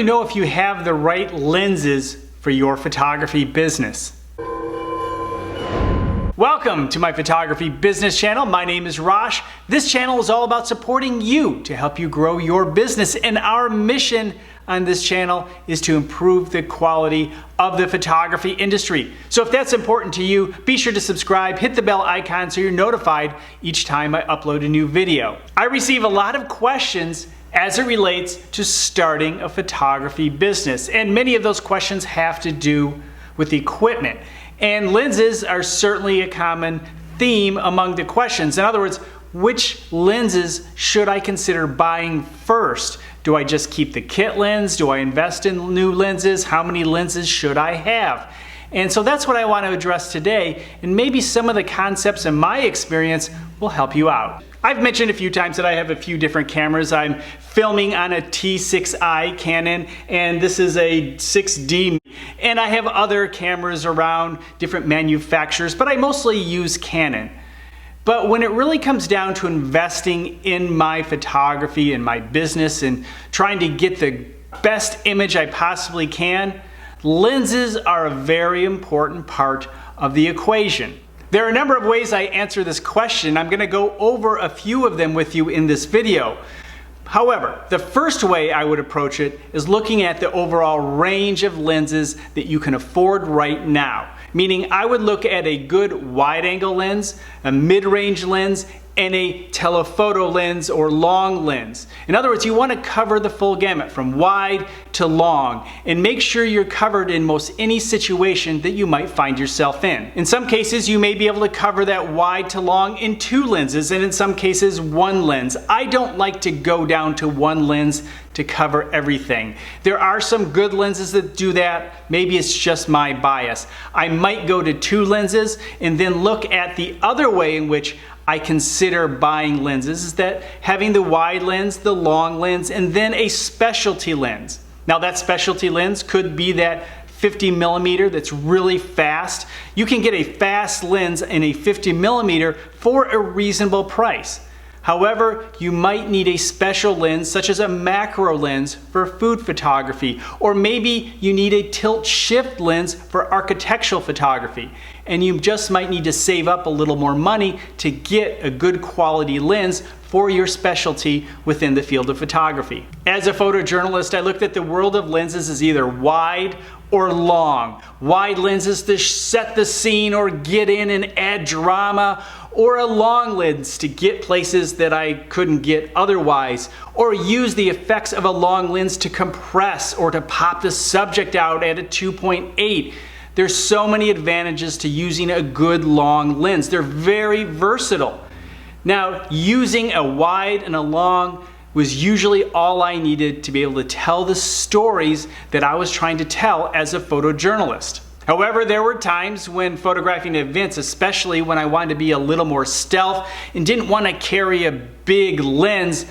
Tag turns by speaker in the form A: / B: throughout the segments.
A: you know if you have the right lenses for your photography business? Welcome to my photography business channel. My name is Rosh. This channel is all about supporting you to help you grow your business, and our mission on this channel is to improve the quality of the photography industry. So if that's important to you, be sure to subscribe, hit the bell icon so you're notified each time I upload a new video. I receive a lot of questions as it relates to starting a photography business, and many of those questions have to do with equipment. And lenses are certainly a common theme among the questions. In other words, which lenses should I consider buying first? Do I just keep the kit lens? Do I invest in new lenses? How many lenses should I have? And so that's what I want to address today, and maybe some of the concepts in my experience will help you out. I've mentioned a few times that I have a few different cameras. I'm filming on a T6i Canon, and this is a 6D. And I have other cameras around, different manufacturers, but I mostly use Canon. But when it really comes down to investing in my photography and my business and trying to get the best image I possibly can, lenses are a very important part of the equation. There are a number of ways I answer this question. I'm going to go over a few of them with you in this video. However, the first way I would approach it is looking at the overall range of lenses that you can afford right now. Meaning I would look at a good wide-angle lens, a mid-range lens, and a telephoto lens or long lens. In other words, you want to cover the full gamut from wide to long and make sure you're covered in most any situation that you might find yourself in. In some cases, you may be able to cover that wide to long in 2 lenses, and in some cases 1 lens. I don't like to go down to 1 lens to cover everything. There are some good lenses that do that. Maybe it's just my bias. I might go to 2 lenses and then look at the other way in which I consider buying lenses, is that having the wide lens, the long lens, and then a specialty lens. Now that specialty lens could be that 50 millimeter that's really fast. You can get a fast lens in a 50 millimeter for a reasonable price. However, you might need a special lens such as a macro lens for food photography, or maybe you need a tilt shift lens for architectural photography, and you just might need to save up a little more money to get a good quality lens for your specialty within the field of photography. As a photojournalist, I looked at the world of lenses as either wide or long. Wide lenses to set the scene or get in and add drama, or a long lens to get places that I couldn't get otherwise, or use the effects of a long lens to compress or to pop the subject out at a 2.8. There's so many advantages to using a good long lens. They're very versatile. Now, using a wide and a long was usually all I needed to be able to tell the stories that I was trying to tell as a photojournalist. However, there were times when photographing events, especially when I wanted to be a little more stealth and didn't want to carry a big lens,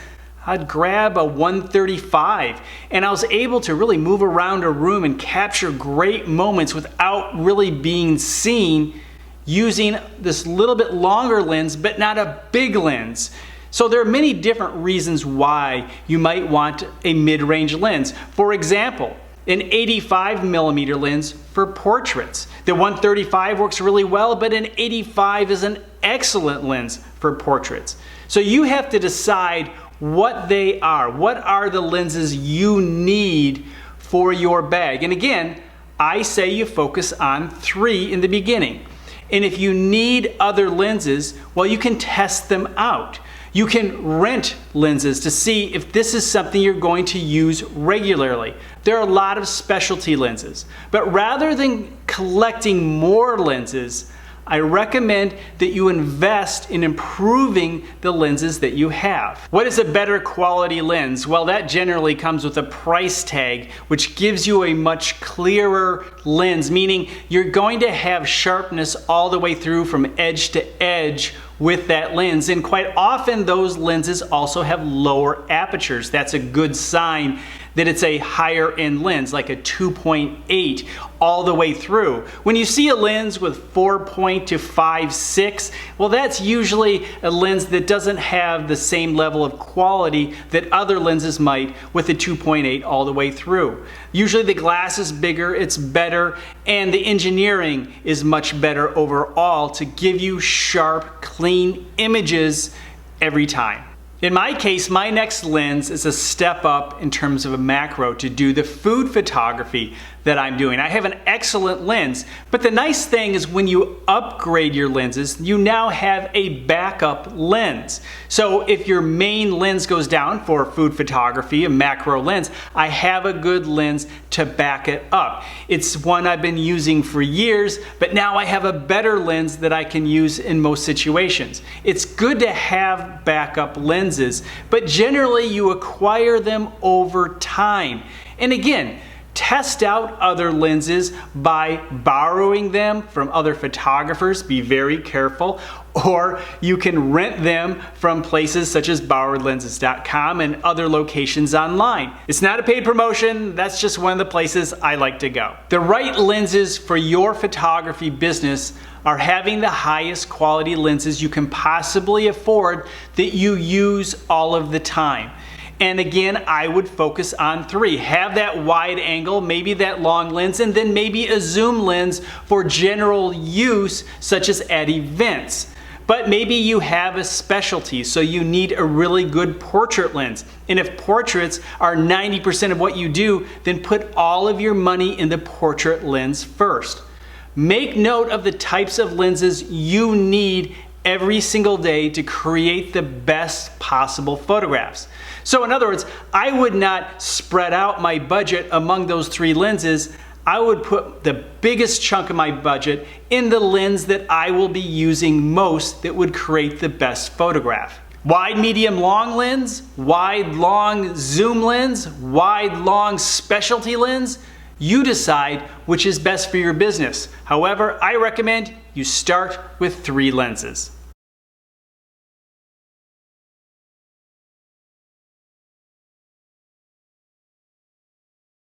A: I'd grab a 135, and I was able to really move around a room and capture great moments without really being seen using this little bit longer lens, but not a big lens. So there are many different reasons why you might want a mid-range lens. For example, an 85 millimeter lens for portraits. The 135 works really well, but an 85 is an excellent lens for portraits. So you have to decide what they are. What are the lenses you need for your bag? And again, I say you focus on 3 in the beginning. And if you need other lenses, well, you can test them out. You can rent lenses to see if this is something you're going to use regularly. There are a lot of specialty lenses, but rather than collecting more lenses, I recommend that you invest in improving the lenses that you have. What is a better quality lens? Well, that generally comes with a price tag, which gives you a much clearer lens, meaning you're going to have sharpness all the way through from edge to edge with that lens. And quite often those lenses also have lower apertures. That's a good sign that it's a higher end lens, like a 2.8 all the way through. When you see a lens with 4 to 5.6, well, that's usually a lens that doesn't have the same level of quality that other lenses might with a 2.8 all the way through. Usually the glass is bigger, it's better, and the engineering is much better overall to give you sharp, clean images every time. In my case, my next lens is a step up in terms of a macro to do the food photography that I'm doing. I have an excellent lens, but the nice thing is when you upgrade your lenses, you now have a backup lens. So if your main lens goes down for food photography, a macro lens, I have a good lens to back it up. It's one I've been using for years, but now I have a better lens that I can use in most situations. It's good to have backup lenses, but generally you acquire them over time. And again, test out other lenses by borrowing them from other photographers. Be very careful. Or you can rent them from places such as borrowedlenses.com and other locations online. It's not a paid promotion, that's just one of the places I like to go. The right lenses for your photography business are having the highest quality lenses you can possibly afford that you use all of the time. And again, I would focus on 3. Have that wide angle, maybe that long lens, and then maybe a zoom lens for general use, such as at events. But maybe you have a specialty, so you need a really good portrait lens. And if portraits are 90% of what you do, then put all of your money in the portrait lens first. Make note of the types of lenses you need every single day to create the best possible photographs. So in other words, I would not spread out my budget among those 3 lenses. I would put the biggest chunk of my budget in the lens that I will be using most that would create the best photograph. Wide, medium, long lens, wide, long zoom lens, wide, long specialty lens. You decide which is best for your business. However, I recommend you start with 3 lenses.